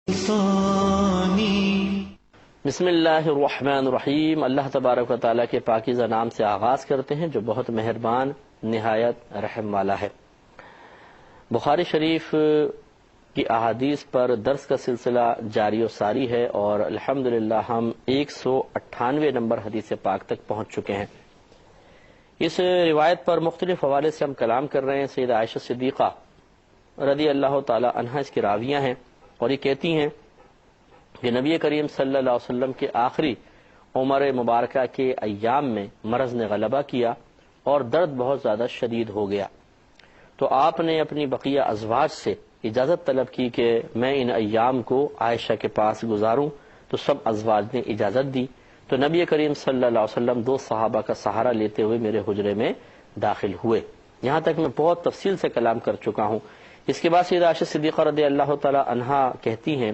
بسم اللہ الرحمن الرحیم۔ اللہ تبارک و تعالیٰ کے پاکیزہ نام سے آغاز کرتے ہیں جو بہت مہربان نہایت رحم والا ہے۔ بخاری شریف کی احادیث پر درس کا سلسلہ جاری و ساری ہے اور الحمدللہ ہم 198 نمبر حدیث پاک تک پہنچ چکے ہیں۔ اس روایت پر مختلف حوالے سے ہم کلام کر رہے ہیں۔ سیدہ عائشہ صدیقہ رضی اللہ تعالی عنہا اس کی راویہ ہیں اور یہ کہتی ہیں کہ نبی کریم صلی اللہ علیہ وسلم کے آخری عمر مبارکہ کے ایام میں مرض نے غلبہ کیا اور درد بہت زیادہ شدید ہو گیا، تو آپ نے اپنی بقیہ ازواج سے اجازت طلب کی کہ میں ان ایام کو عائشہ کے پاس گزاروں، تو سب ازواج نے اجازت دی۔ تو نبی کریم صلی اللہ علیہ وسلم دو صحابہ کا سہارا لیتے ہوئے میرے حجرے میں داخل ہوئے۔ یہاں تک میں بہت تفصیل سے کلام کر چکا ہوں۔ اس کے بعد سیدہ عائشہ صدیقہ رضی اللہ تعالی عنہا کہتی ہیں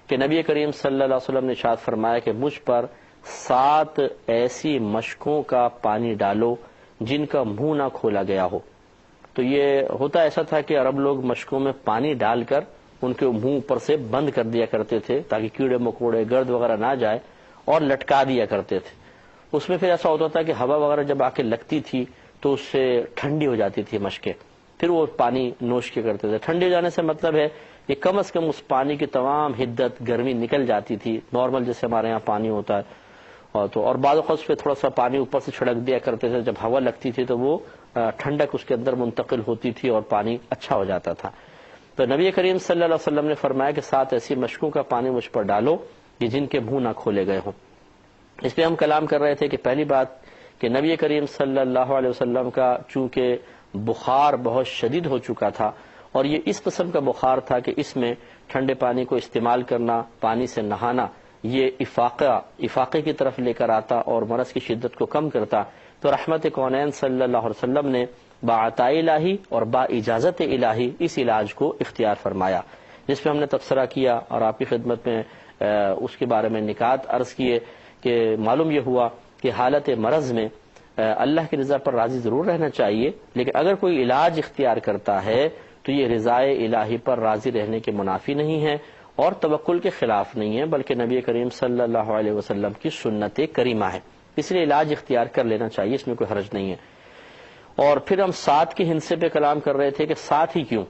کہ نبی کریم صلی اللہ علیہ وسلم نے ارشاد فرمایا کہ مجھ پر 7 ایسی مشکوں کا پانی ڈالو جن کا منہ نہ کھولا گیا ہو۔ تو یہ ہوتا ایسا تھا کہ عرب لوگ مشکوں میں پانی ڈال کر ان کے منہ اوپر سے بند کر دیا کرتے تھے تاکہ کیڑے مکوڑے گرد وغیرہ نہ جائے، اور لٹکا دیا کرتے تھے۔ اس میں پھر ایسا ہوتا تھا کہ ہوا وغیرہ جب آ کے لگتی تھی تو اس سے ٹھنڈی ہو جاتی تھی مشکیں، پھر وہ پانی نوش کیا کرتے تھے۔ ٹھنڈی ہو جانے سے مطلب ہے کہ کم از کم اس پانی کی تمام حدت گرمی نکل جاتی تھی، نارمل جیسے ہمارے یہاں پانی ہوتا ہے، اور بعض اوقات پہ تھوڑا سا پانی اوپر سے چھڑک دیا کرتے تھے، جب ہوا لگتی تھی تو وہ ٹھنڈک اس کے اندر منتقل ہوتی تھی اور پانی اچھا ہو جاتا تھا۔ تو نبی کریم صلی اللہ علیہ وسلم نے فرمایا کہ 7 ایسی مشکوں کا پانی مجھ پر ڈالو کہ جن کے منہ نہ کھولے گئے ہوں۔ اس پہ ہم کلام کر رہے تھے کہ پہلی بات کہ نبی کریم صلی اللہ علیہ وسلم کا چونکہ بخار بہت شدید ہو چکا تھا، اور یہ اس قسم کا بخار تھا کہ اس میں ٹھنڈے پانی کو استعمال کرنا، پانی سے نہانا، یہ افاقے کی طرف لے کر آتا اور مرض کی شدت کو کم کرتا۔ تو رحمت کونین صلی اللہ علیہ وسلم نے بعطاء الہی اور با اجازت الہی اس علاج کو اختیار فرمایا، جس پہ ہم نے تبصرہ کیا اور آپ کی خدمت میں اس کے بارے میں نکات عرض کیے کہ معلوم یہ ہوا کہ حالت مرض میں اللہ کی رضا پر راضی ضرور رہنا چاہیے، لیکن اگر کوئی علاج اختیار کرتا ہے تو یہ رضائے الہی پر راضی رہنے کے منافی نہیں ہے اور توکل کے خلاف نہیں ہے، بلکہ نبی کریم صلی اللہ علیہ وسلم کی سنت کریمہ ہے۔ اس لیے علاج اختیار کر لینا چاہیے، اس میں کوئی حرج نہیں ہے۔ اور پھر ہم 7 کے ہندسے پہ کلام کر رہے تھے کہ 7 ہی کیوں،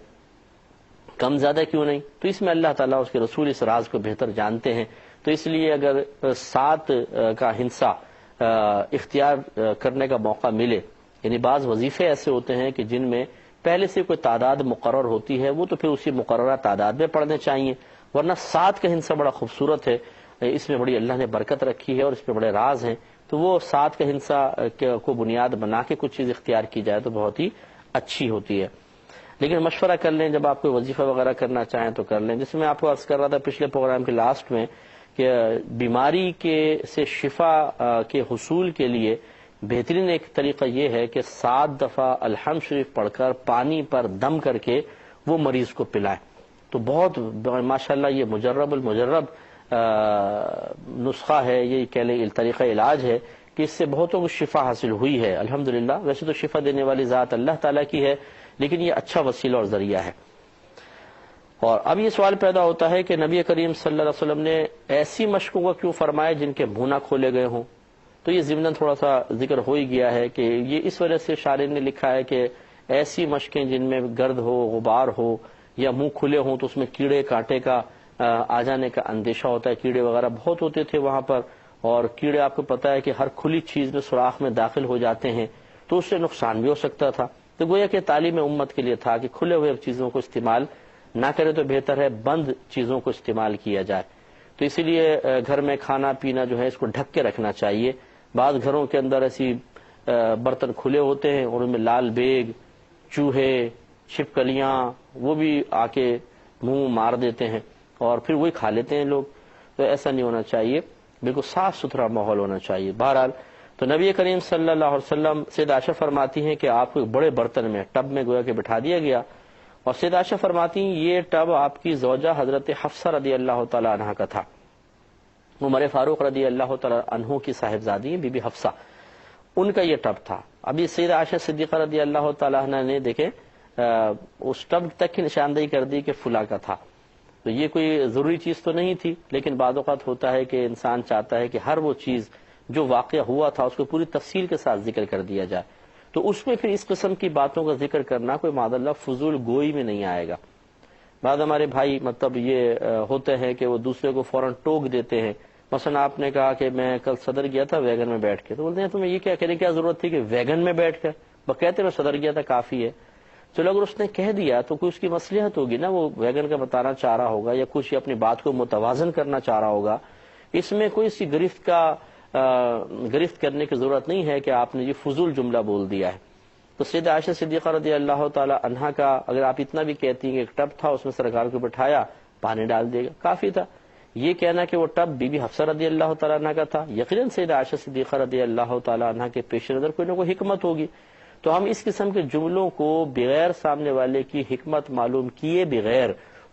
کم زیادہ کیوں نہیں؟ تو اس میں اللہ تعالیٰ اس کے رسول اس راز کو بہتر جانتے ہیں، تو اس لیے اگر 7 کا ہندسہ اختیار کرنے کا موقع ملے، یعنی بعض وظیفے ایسے ہوتے ہیں کہ جن میں پہلے سے کوئی تعداد مقرر ہوتی ہے، وہ تو پھر اسی مقررہ تعداد میں پڑھنے چاہیے، ورنہ 7 کا ہندسہ بڑا خوبصورت ہے، اس میں بڑی اللہ نے برکت رکھی ہے اور اس میں بڑے راز ہیں، تو وہ 7 کا ہندسہ کو بنیاد بنا کے کچھ چیز اختیار کی جائے تو بہت ہی اچھی ہوتی ہے۔ لیکن مشورہ کر لیں، جب آپ کوئی وظیفہ وغیرہ کرنا چاہیں تو کر لیں۔ جس میں آپ کو عرض کر رہا تھا پچھلے پروگرام کے لاسٹ میں کہ بیماری سے شفا کے حصول کے لیے بہترین ایک طریقہ یہ ہے کہ 7 دفعہ الحمد شریف پڑھ کر پانی پر دم کر کے وہ مریض کو پلائیں۔ تو بہت ماشاءاللہ یہ مجرب المجرب نسخہ ہے، یہ کہہ لیں طریقہ علاج ہے کہ اس سے بہتوں کو شفا حاصل ہوئی ہے الحمدللہ۔ ویسے تو شفا دینے والی ذات اللہ تعالیٰ کی ہے، لیکن یہ اچھا وسیلہ اور ذریعہ ہے۔ اور اب یہ سوال پیدا ہوتا ہے کہ نبی کریم صلی اللہ علیہ وسلم نے ایسی مشکوں کا کیوں فرمایا جن کے منہ نہ کھولے گئے ہوں؟ تو یہ ضمناً تھوڑا سا ذکر ہو ہی گیا ہے کہ یہ اس وجہ سے شارح نے لکھا ہے کہ ایسی مشکیں جن میں گرد ہو، غبار ہو یا منہ کھلے ہوں تو اس میں کیڑے کانٹے کا آ جانے کا اندیشہ ہوتا ہے، کیڑے وغیرہ بہت ہوتے تھے وہاں پر، اور کیڑے آپ کو پتہ ہے کہ ہر کھلی چیز میں سوراخ میں داخل ہو جاتے ہیں تو اس سے نقصان بھی ہو سکتا تھا۔ تو گویا کہ تعلیم امت کے لیے تھا کہ کھلے ہوئے چیزوں کو استعمال نہ کرے تو بہتر ہے بند چیزوں کو استعمال کیا جائے۔ تو اسی لیے گھر میں کھانا پینا جو ہے اس کو ڈھک کے رکھنا چاہیے۔ بعض گھروں کے اندر ایسی برتن کھلے ہوتے ہیں اور ان میں لال بیگ، چوہے، چھپکلیاں وہ بھی آ کے منہ مار دیتے ہیں اور پھر وہی کھا لیتے ہیں لوگ، تو ایسا نہیں ہونا چاہیے، بالکل صاف ستھرا ماحول ہونا چاہیے۔ بہرحال تو نبی کریم صلی اللہ علیہ وسلم سیدہ عائشہ فرماتی ہیں کہ آپ کو ایک بڑے برتن میں ٹب میں گویا کہ بٹھا دیا گیا، اور سیدہ عائشہ فرماتی ہیں یہ ٹب آپ کی زوجہ حضرت حفصہ رضی اللہ تعالی عنہا کا تھا۔ عمر فاروق رضی اللہ تعالی عنہ کی صاحبزادی بی بی حفصہ، ان کا یہ ٹب تھا۔ ابھی سیدہ عائشہ صدیقہ رضی اللہ تعالی عنہ نے دیکھیں اس ٹب تک کی نشاندہی کر دی کہ فلاں کا تھا۔ تو یہ کوئی ضروری چیز تو نہیں تھی، لیکن بعض اوقات ہوتا ہے کہ انسان چاہتا ہے کہ ہر وہ چیز جو واقعہ ہوا تھا اس کو پوری تفصیل کے ساتھ ذکر کر دیا جائے، تو اس میں پھر اس قسم کی باتوں کا ذکر کرنا کوئی معاذ اللہ فضول گوئی میں نہیں آئے گا۔ بعض ہمارے بھائی مطلب یہ ہوتے ہیں کہ وہ دوسرے کو فوراً ٹوک دیتے ہیں۔ مثلا آپ نے کہا کہ میں کل صدر گیا تھا ویگن میں بیٹھ کے، تو بولتے ہیں تمہیں یہ کیا کہنے کی کیا ضرورت تھی کہ ویگن میں بیٹھ کر، کہتے میں صدر گیا تھا کافی ہے۔ چلو اگر اس نے کہہ دیا تو کوئی اس کی مصلحت ہوگی نا، وہ ویگن کا بتانا چاہ رہا ہوگا یا کچھ اپنی بات کو متوازن کرنا چاہ رہا ہوگا، اس میں کوئی سی گرفت کرنے کی ضرورت نہیں ہے کہ آپ نے یہ فضول جملہ بول دیا ہے۔ تو سیدہ عائشہ صدیقہ رضی اللہ تعالی عنہا کا اگر آپ اتنا بھی کہتی ہیں کہ ایک ٹب تھا اس میں سرکار کو بٹھایا پانی ڈال دے گا کافی تھا، یہ کہنا کہ وہ ٹب بی بی حفصہ رضی اللہ تعالیٰ عنہ کا تھا، یقیناً سیدہ عائشہ صدیقہ رضی اللہ تعالیٰ عنہ کے پیش نظر کوئی نہ کوئی حکمت ہوگی۔ تو ہم اس قسم کے جملوں کو بغیر سامنے والے کی حکمت معلوم کیے بغیر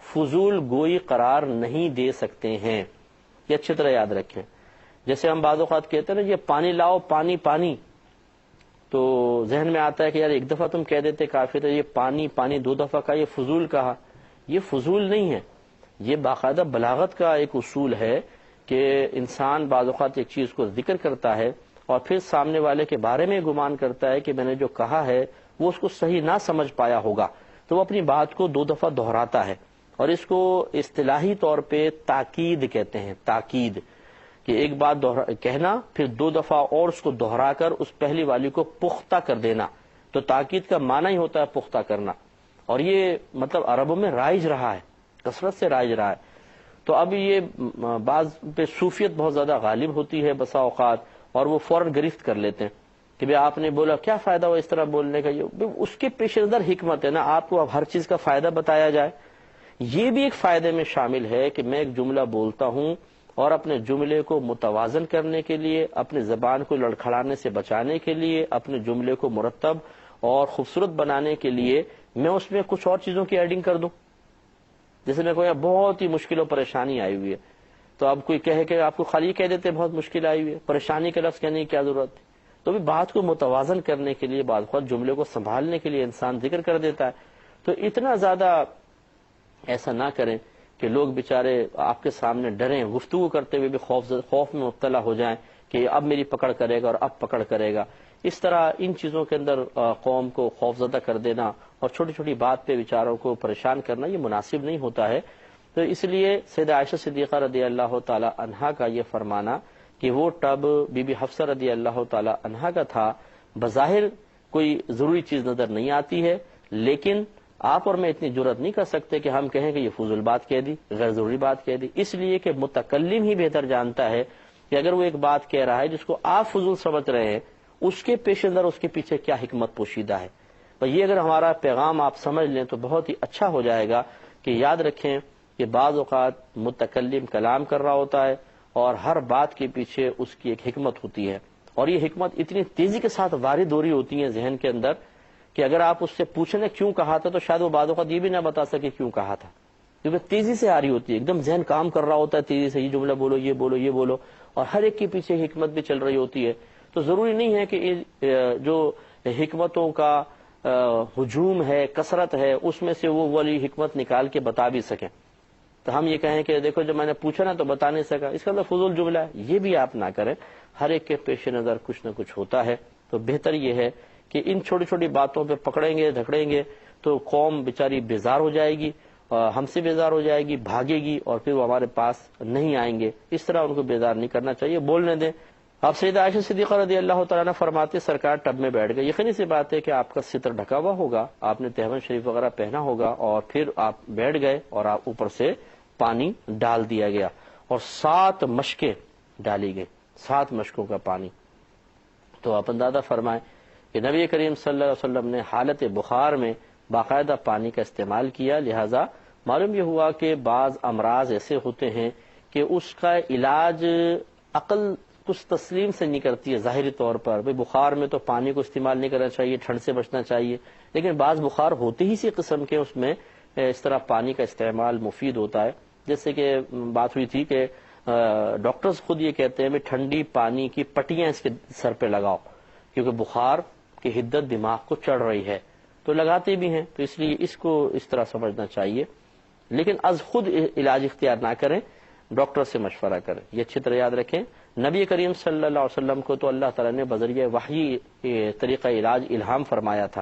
فضول گوئی قرار نہیں دے سکتے ہیں، یہ اچھی طرح یاد رکھیں۔ جیسے ہم بعض اوقات کہتے ہیں نا یہ پانی لاؤ پانی پانی، تو ذہن میں آتا ہے کہ یار ایک دفعہ تم کہہ دیتے کافی تھا، یہ پانی پانی دو دفعہ کا یہ فضول کہا۔ یہ فضول نہیں ہے، یہ باقاعدہ بلاغت کا ایک اصول ہے کہ انسان بعض اوقات ایک چیز کو ذکر کرتا ہے اور پھر سامنے والے کے بارے میں گمان کرتا ہے کہ میں نے جو کہا ہے وہ اس کو صحیح نہ سمجھ پایا ہوگا، تو وہ اپنی بات کو دو دفعہ دہراتا ہے، اور اس کو اصطلاحی طور پہ تاکید کہتے ہیں۔ تاکید کہ ایک بات کہنا پھر دو دفعہ اور اس کو دہرا کر اس پہلی والی کو پختہ کر دینا، تو تاکید کا معنی ہی ہوتا ہے پختہ کرنا، اور یہ مطلب عربوں میں رائج رہا ہے، کثرت سے رائج رہا ہے۔ تو اب یہ بعض پہ صوفیت بہت زیادہ غالب ہوتی ہے بسا اوقات، اور وہ فوراً گرفت کر لیتے ہیں کہ بھئی آپ نے بولا کیا فائدہ ہوا اس طرح بولنے کا، اس کے پیش نظر حکمت ہے نا، آپ کو اب ہر چیز کا فائدہ بتایا جائے۔ یہ بھی ایک فائدے میں شامل ہے کہ میں ایک جملہ بولتا ہوں اور اپنے جملے کو متوازن کرنے کے لیے، اپنے زبان کو لڑکھڑانے سے بچانے کے لیے، اپنے جملے کو مرتب اور خوبصورت بنانے کے لیے میں اس میں کچھ اور چیزوں کی ایڈنگ کر دوں۔ جیسے میں کوئی بہت ہی مشکل و پریشانی آئی ہوئی ہے، تو اب کوئی کہے کہ آپ کو خالی کہہ دیتے بہت مشکل آئی ہوئی ہے، پریشانی کا لفظ کہنے کی کیا ضرورت تھی؟ تو بھی بات کو متوازن کرنے کے لیے، بعض وقت جملے کو سنبھالنے کے لیے انسان ذکر کر دیتا ہے۔ تو اتنا زیادہ ایسا نہ کریں کہ لوگ بیچارے آپ کے سامنے ڈریں، گفتگو کرتے ہوئے بھی خوف میں مبتلا ہو جائیں کہ اب میری پکڑ کرے گا اور اب پکڑ کرے گا۔ اس طرح ان چیزوں کے اندر قوم کو خوفزدہ کر دینا اور چھوٹی چھوٹی بات پہ بیچاروں کو پریشان کرنا یہ مناسب نہیں ہوتا ہے۔ تو اس لیے سیدہ عائشہ صدیقہ رضی اللہ تعالی عنہا کا یہ فرمانا کہ وہ ٹب بی بی حفصہ رضی اللہ تعالی عنہا کا تھا، بظاہر کوئی ضروری چیز نظر نہیں آتی ہے، لیکن آپ اور میں اتنی جرأت نہیں کر سکتے کہ ہم کہیں کہ یہ فضول بات کہہ دی، غیر ضروری بات کہہ دی، اس لیے کہ متکلم ہی بہتر جانتا ہے کہ اگر وہ ایک بات کہہ رہا ہے جس کو آپ فضول سمجھ رہے ہیں، اس کے پیش نظر اس کے پیچھے کیا حکمت پوشیدہ ہے۔ تو یہ اگر ہمارا پیغام آپ سمجھ لیں تو بہت ہی اچھا ہو جائے گا کہ یاد رکھیں کہ بعض اوقات متکلم کلام کر رہا ہوتا ہے اور ہر بات کے پیچھے اس کی ایک حکمت ہوتی ہے، اور یہ حکمت اتنی تیزی کے ساتھ وارد ہو رہی ہوتی ہے ذہن کے اندر کہ اگر آپ اس سے پوچھیں کیوں کہا تھا تو شاید وہ بعض اوقات یہ بھی نہ بتا سکے کیوں کہا تھا، کیونکہ تیزی سے آ رہی ہوتی ہے، ایک دم ذہن کام کر رہا ہوتا ہے تیزی سے، یہ جملہ بولو یہ بولو یہ بولو، اور ہر ایک کے پیچھے حکمت بھی چل رہی ہوتی ہے۔ تو ضروری نہیں ہے کہ جو حکمتوں کا ہجوم ہے، کثرت ہے، اس میں سے وہ والی حکمت نکال کے بتا بھی سکیں۔ تو ہم یہ کہیں کہ دیکھو جب میں نے پوچھا نا تو بتا نہیں سکا، اس کا مطلب فضول جملہ ہے، یہ بھی آپ نہ کریں۔ ہر ایک کے پیش نظر کچھ نہ کچھ ہوتا ہے، تو بہتر یہ ہے کہ ان چھوٹی چھوٹی باتوں پہ پکڑیں گے دھکڑیں گے تو قوم بیچاری بیزار ہو جائے گی، ہم سے بیزار ہو جائے گی، بھاگے گی، اور پھر وہ ہمارے پاس نہیں آئیں گے۔ اس طرح ان کو بیزار نہیں کرنا چاہیے، بولنے دیں۔ اب سیدہ عائشہ صدیقہ رضی اللہ تعالیٰ نے فرماتے سرکار ٹب میں بیٹھ گئے، یقینی سی بات ہے کہ آپ کا ستر ڈھکا ہوا ہوگا، آپ نے تہبند شریف وغیرہ پہنا ہوگا، اور پھر آپ بیٹھ گئے اور آپ اوپر سے پانی ڈال دیا گیا، اور 7 مشکیں ڈالی گئی، 7 مشکوں کا پانی۔ تو آپ اندازہ فرمائیں کہ نبی کریم صلی اللہ علیہ وسلم نے حالت بخار میں باقاعدہ پانی کا استعمال کیا، لہذا معلوم یہ ہوا کہ بعض امراض ایسے ہوتے ہیں کہ اس کا علاج عقل کچھ تسلیم سے نہیں کرتی ہے ظاہری طور پر، بھئی بخار میں تو پانی کو استعمال نہیں کرنا چاہیے، ٹھنڈ سے بچنا چاہیے، لیکن بعض بخار ہوتے ہی اسی قسم کے اس میں اس طرح پانی کا استعمال مفید ہوتا ہے۔ جیسے کہ بات ہوئی تھی کہ ڈاکٹرز خود یہ کہتے ہیں کہ ٹھنڈی پانی کی پٹیاں اس کے سر پہ لگاؤ، کیونکہ بخار کی حدت دماغ کو چڑھ رہی ہے، تو لگاتے بھی ہیں، تو اس لیے اس کو اس طرح سمجھنا چاہیے۔ لیکن از خود علاج اختیار نہ کریں، ڈاکٹر سے مشورہ کریں. یہ اچھی طرح یاد رکھیں، نبی کریم صلی اللہ علیہ وسلم کو تو اللہ تعالیٰ نے بذریعہ وحی طریقہ علاج الہام فرمایا تھا.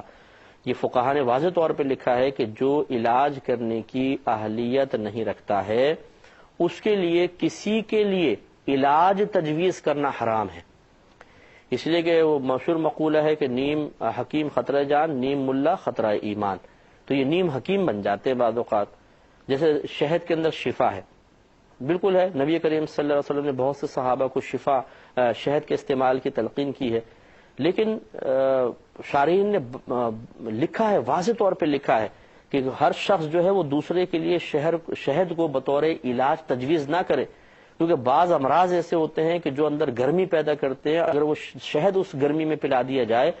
یہ فقہا نے واضح طور پہ لکھا ہے کہ جو علاج کرنے کی اہلیت نہیں رکھتا ہے اس کے لیے کسی کے لیے علاج تجویز کرنا حرام ہے. اس لیے کہ وہ مشہور مقولہ ہے کہ نیم حکیم خطرہ جان، نیم ملا خطرہ ایمان. تو یہ نیم حکیم بن جاتے ہیں بعض اوقات. جیسے شہد کے اندر شفا ہے، بالکل ہے، نبی کریم صلی اللہ علیہ وسلم نے بہت سے صحابہ کو شفا شہد کے استعمال کی تلقین کی ہے، لیکن شارحین نے لکھا ہے، واضح طور پہ لکھا ہے کہ ہر شخص جو ہے وہ دوسرے کے لیے شہد کو بطور علاج تجویز نہ کرے، کیونکہ بعض امراض ایسے ہوتے ہیں کہ جو اندر گرمی پیدا کرتے ہیں، اگر وہ شہد اس گرمی میں پلا دیا جائے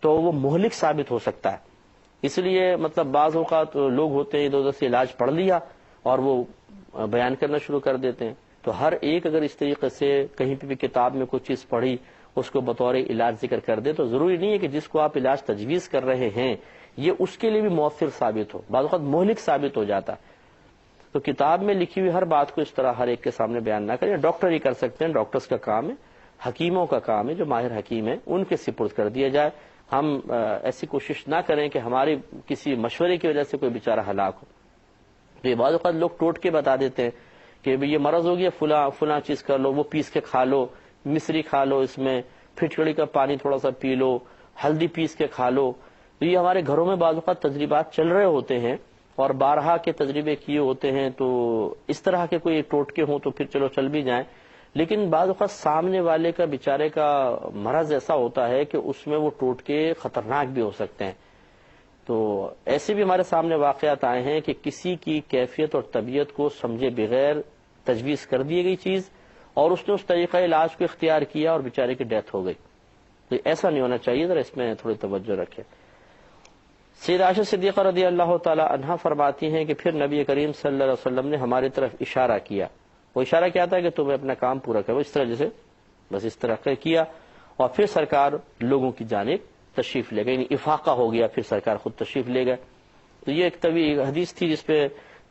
تو وہ مہلک ثابت ہو سکتا ہے. اس لیے مطلب بعض اوقات لوگ ہوتے ہیں ادھر ادھر سے علاج پڑھ لیا اور وہ بیان کرنا شروع کر دیتے ہیں. تو ہر ایک اگر اس طریقے سے کہیں پہ بھی کتاب میں کوئی چیز پڑھی اس کو بطور علاج ذکر کر دے تو ضروری نہیں ہے کہ جس کو آپ علاج تجویز کر رہے ہیں یہ اس کے لیے بھی مؤثر ثابت ہو، بعض اوقات مہلک ثابت ہو جاتا ہے. تو کتاب میں لکھی ہوئی ہر بات کو اس طرح ہر ایک کے سامنے بیان نہ کریں. ڈاکٹر ہی کر سکتے ہیں، ڈاکٹرز کا کام ہے، حکیموں کا کام ہے، جو ماہر حکیم ہیں ان کے سپرد کر دیا جائے. ہم ایسی کوشش نہ کریں کہ ہماری کسی مشورے کی وجہ سے کوئی بیچارہ ہلاک ہو. تو یہ بعض اوقات لوگ ٹوٹ کے بتا دیتے ہیں کہ یہ مرض ہو گیا، فلاں چیز کر لو، وہ پیس کے کھا لو، مصری کھا لو، اس میں پھٹکڑی کا پانی تھوڑا سا پی لو، ہلدی پیس کے کھا لو. تو یہ ہمارے گھروں میں بعض اوقات تجربات چل رہے ہوتے ہیں اور بارہا کے تجربے کیے ہوتے ہیں، تو اس طرح کے کوئی ٹوٹکے ہوں تو پھر چلو چل بھی جائیں. لیکن بعض اوقات سامنے والے کا بیچارے کا مرض ایسا ہوتا ہے کہ اس میں وہ ٹوٹکے خطرناک بھی ہو سکتے ہیں. تو ایسے بھی ہمارے سامنے واقعات آئے ہیں کہ کسی کی کیفیت اور طبیعت کو سمجھے بغیر تجویز کر دی گئی چیز اور اس نے اس طریقہ علاج کو اختیار کیا اور بیچارے کی ڈیتھ ہو گئی. تو ایسا نہیں ہونا چاہیے، ذرا اس میں تھوڑی توجہ رکھیں. سیدہ عائشہ صدیقہ رضی اللہ تعالی عنہا فرماتی ہیں کہ پھر نبی کریم صلی اللہ علیہ وسلم نے ہماری طرف اشارہ کیا. وہ اشارہ کیا تھا کہ تمہیں اپنا کام پورا کرو، اس طرح جیسے بس اس طرح کیا، اور پھر سرکار لوگوں کی جانب تشریف لے گئے، یعنی افاقہ ہو گیا، پھر سرکار خود تشریف لے گئے. تو یہ ایک طویل حدیث تھی جس پہ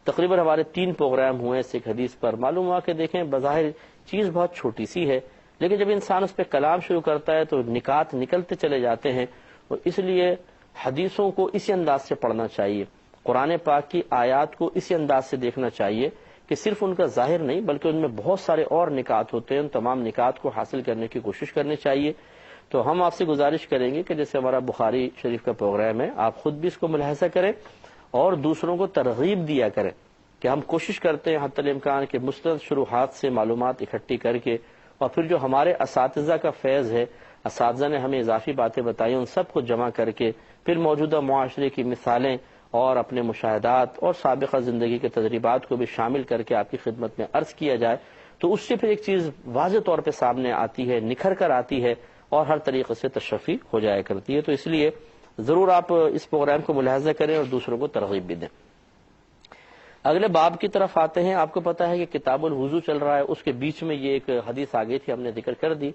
تقریباً ہمارے 3 پروگرام ہوئے. اس ایک حدیث پر معلوم ہوا کہ دیکھیں بظاہر چیز بہت چھوٹی سی ہے، لیکن جب انسان اس پہ کلام شروع کرتا ہے تو نکات نکلتے چلے جاتے ہیں. اور اس لیے حدیثوں کو اسی انداز سے پڑھنا چاہیے، قرآن پاک کی آیات کو اسی انداز سے دیکھنا چاہیے کہ صرف ان کا ظاہر نہیں بلکہ ان میں بہت سارے اور نکات ہوتے ہیں. ان تمام نکات کو حاصل کرنے کی کوشش کرنی چاہیے. تو ہم آپ سے گزارش کریں گے کہ جیسے ہمارا بخاری شریف کا پروگرام ہے، آپ خود بھی اس کو ملاحظہ کریں اور دوسروں کو ترغیب دیا کریں کہ ہم کوشش کرتے ہیں حتی الامکان کے مستند شروحات سے معلومات اکٹھی کر کے، اور پھر جو ہمارے اساتذہ کا فیض ہے، اساتذہ نے ہمیں اضافی باتیں بتائی، ان سب کو جمع کر کے پھر موجودہ معاشرے کی مثالیں اور اپنے مشاہدات اور سابقہ زندگی کے تجربات کو بھی شامل کر کے آپ کی خدمت میں عرض کیا جائے تو اس سے پھر ایک چیز واضح طور پہ سامنے آتی ہے، نکھر کر آتی ہے اور ہر طریقے سے تشفی ہو جایا کرتی ہے. تو اس لیے ضرور آپ اس پروگرام کو ملاحظہ کریں اور دوسروں کو ترغیب بھی دیں. اگلے باب کی طرف آتے ہیں. آپ کو پتا ہے کہ کتاب الوضو چل رہا ہے، اس کے بیچ میں یہ ایک حدیث آ گئی تھی، ہم نے ذکر کر دی.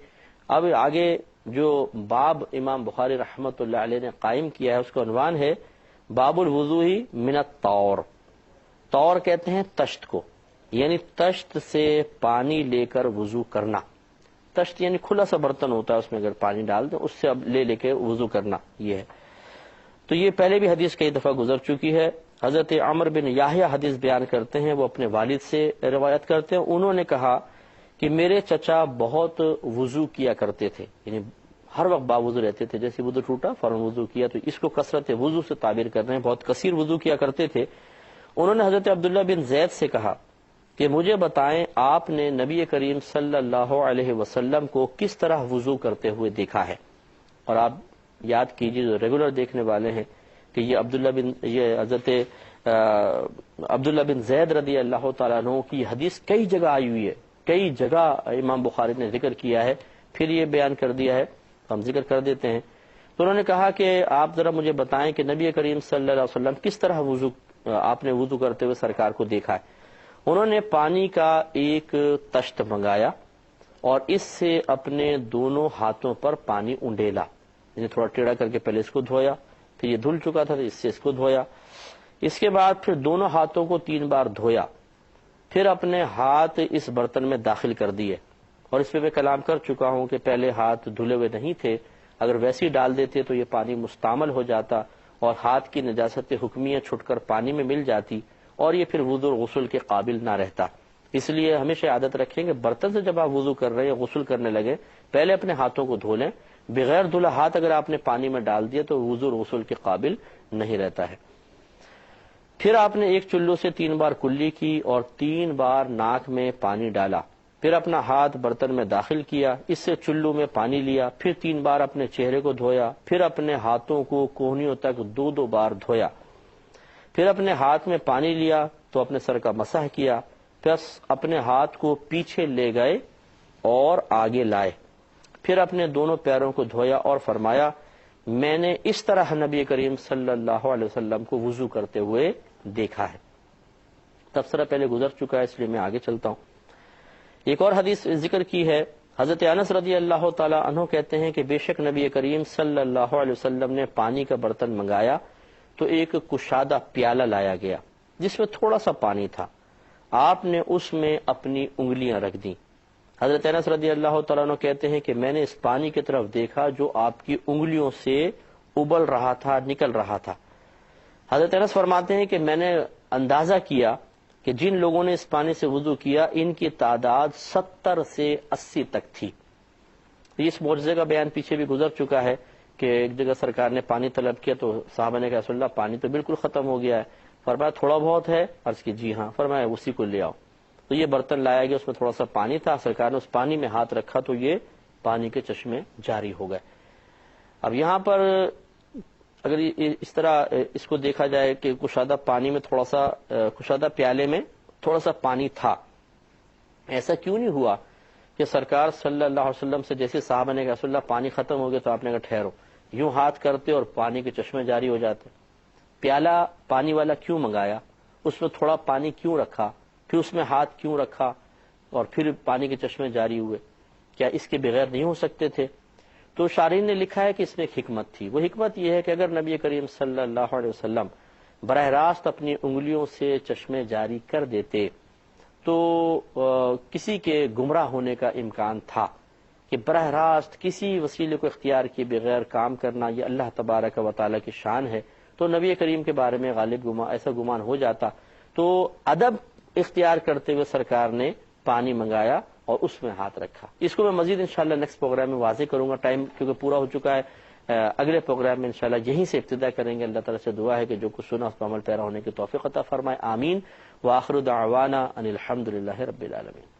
اب آگے جو باب امام بخاری رحمۃ اللہ علیہ نے قائم کیا ہے اس کا عنوان ہے باب الوضو من الطور. طور کہتے ہیں تشت کو، یعنی تشت سے پانی لے کر وضو کرنا. تشت یعنی کھلا سا برتن ہوتا ہے، اس میں اگر پانی ڈال دیں اس سے اب لے کے وضو کرنا، یہ ہے. تو یہ پہلے بھی حدیث کئی دفعہ گزر چکی ہے. حضرت عمر بن یحییٰ حدیث بیان کرتے ہیں، وہ اپنے والد سے روایت کرتے ہیں. انہوں نے کہا کہ میرے چچا بہت وضو کیا کرتے تھے، یعنی ہر وقت باوضو رہتے تھے، جیسے وضو ٹوٹا فوراً وضو کیا. تو اس کو کثرت وضو سے تعبیر کر رہے ہیں، بہت کثیر وضو کیا کرتے تھے. انہوں نے حضرت عبداللہ بن زید سے کہا کہ مجھے بتائیں آپ نے نبی کریم صلی اللہ علیہ وسلم کو کس طرح وضو کرتے ہوئے دیکھا ہے. اور آپ یاد کیجیے جو ریگولر دیکھنے والے ہیں کہ یہ حضرت عبداللہ بن زید رضی اللہ تعالیٰ عنہ کی حدیث کئی جگہ آئی ہوئی ہے، کئی جگہ امام بخاری نے ذکر کیا ہے، پھر یہ بیان کر دیا ہے، ہم ذکر کر دیتے ہیں. تو انہوں نے کہا کہ آپ ذرا مجھے بتائیں کہ نبی کریم صلی اللہ علیہ وسلم کس طرح آپ نے وضو کرتے ہوئے سرکار کو دیکھا ہے. انہوں نے پانی کا ایک تشت منگایا اور اس سے اپنے دونوں ہاتھوں پر پانی انڈیلا، یعنی تھوڑا ٹیڑھا کر کے پہلے اس کو دھویا، پھر یہ دھل چکا تھا تو اس سے اس کو دھویا. اس کے بعد پھر دونوں ہاتھوں کو 3 بار دھویا، پھر اپنے ہاتھ اس برتن میں داخل کر دیے، اور اس پہ میں کلام کر چکا ہوں کہ پہلے ہاتھ دھلے ہوئے نہیں تھے، اگر ویسے ہی ڈال دیتے تو یہ پانی مستعمل ہو جاتا اور ہاتھ کی نجاست حکمیہ چھٹ کر پانی میں مل جاتی اور یہ پھر وضو اور غسل کے قابل نہ رہتا۔ اس لیے ہمیشہ عادت رکھیں کہ برتن سے جب آپ وضو کر رہے ہیں یا غسل کرنے لگے پہلے اپنے ہاتھوں کو دھو لیں، بغیر دھلا ہاتھ اگر آپ نے پانی میں ڈال دیا تو وضو اور غسل کے قابل نہیں رہتا ہے۔ پھر آپ نے ایک چلو سے 3 بار کلی کی اور 3 بار ناک میں پانی ڈالا، پھر اپنا ہاتھ برتن میں داخل کیا، اس سے چلو میں پانی لیا، پھر 3 بار اپنے چہرے کو دھویا، پھر اپنے ہاتھوں کو کوہنیوں تک 2 بار دھویا، پھر اپنے ہاتھ میں پانی لیا تو اپنے سر کا مسح کیا، پھر اپنے ہاتھ کو پیچھے لے گئے اور آگے لائے، پھر اپنے دونوں پیروں کو دھویا اور فرمایا میں نے اس طرح نبی کریم صلی اللہ علیہ وسلم کو وضو کرتے ہوئے دیکھا ہے۔ تبصرہ پہلے گزر چکا ہے اس لیے میں آگے چلتا ہوں۔ ایک اور حدیث ذکر کی ہے، حضرت انس رضی اللہ تعالی عنہ کہتے ہیں کہ بے شک نبی کریم صلی اللہ علیہ وسلم نے پانی کا برتن منگایا تو ایک کشادہ پیالہ لایا گیا جس میں تھوڑا سا پانی تھا، آپ نے اس میں اپنی انگلیاں رکھ دیں۔ حضرت انس رضی اللہ تعالیٰ عنہ کہتے ہیں کہ میں نے اس پانی کی طرف دیکھا جو آپ کی انگلیوں سے ابل رہا تھا، نکل رہا تھا۔ حضرت انس فرماتے ہیں کہ میں نے اندازہ کیا کہ جن لوگوں نے اس پانی سے وضو کیا ان کی تعداد 70 سے 80 تک تھی۔ اس معجزے کا بیان پیچھے بھی گزر چکا ہے کہ ایک جگہ سرکار نے پانی طلب کیا تو صحابہ نے کہا رسول اللہ پانی تو بالکل ختم ہو گیا ہے، فرمایا تھوڑا بہت ہے، عرض کی جی ہاں، فرمایا اسی کو لے آؤ، تو یہ برتن لایا گیا، اس میں تھوڑا سا پانی تھا، سرکار نے اس پانی میں ہاتھ رکھا تو یہ پانی کے چشمے جاری ہو گئے۔ اب یہاں پر اگر اس طرح اس کو دیکھا جائے کہ کشادہ پانی میں تھوڑا سا، کشادہ پیالے میں تھوڑا سا پانی تھا، ایسا کیوں نہیں ہوا کہ سرکار صلی اللہ علیہ وسلم سے جیسے صحابہ نے کہا رسول اللہ پانی ختم ہو گیا تو آپ نے کہا ٹھہرو، یوں ہاتھ کرتے اور پانی کے چشمے جاری ہو جاتے؟ پیالہ پانی والا کیوں منگایا، اس میں تھوڑا پانی کیوں رکھا، پھر اس میں ہاتھ کیوں رکھا اور پھر پانی کے چشمے جاری ہوئے؟ کیا اس کے بغیر نہیں ہو سکتے تھے؟ تو شارحین نے لکھا ہے کہ اس میں ایک حکمت تھی، وہ حکمت یہ ہے کہ اگر نبی کریم صلی اللہ علیہ وسلم براہ راست اپنی انگلیوں سے چشمے جاری کر دیتے تو کسی کے گمراہ ہونے کا امکان تھا، کہ براہ راست کسی وسیلے کو اختیار کیے بغیر کام کرنا یہ اللہ تبارک و تعالیٰ کی شان ہے، تو نبی کریم کے بارے میں غالب ایسا گمان ہو جاتا۔ تو ادب اختیار کرتے ہوئے سرکار نے پانی منگایا اور اس میں ہاتھ رکھا۔ اس کو میں مزید انشاءاللہ نیکسٹ پروگرام میں واضح کروں گا، ٹائم کیونکہ پورا ہو چکا ہے۔ اگلے پروگرام میں انشاءاللہ یہیں سے ابتدا کریں گے۔ اللہ تعالیٰ سے دعا ہے کہ جو کچھ سنا اس پر عمل پیرا ہونے کی توفیق عطا فرمائے، آمین۔ وآخر دعوانا ان الحمد للہ رب العالمین۔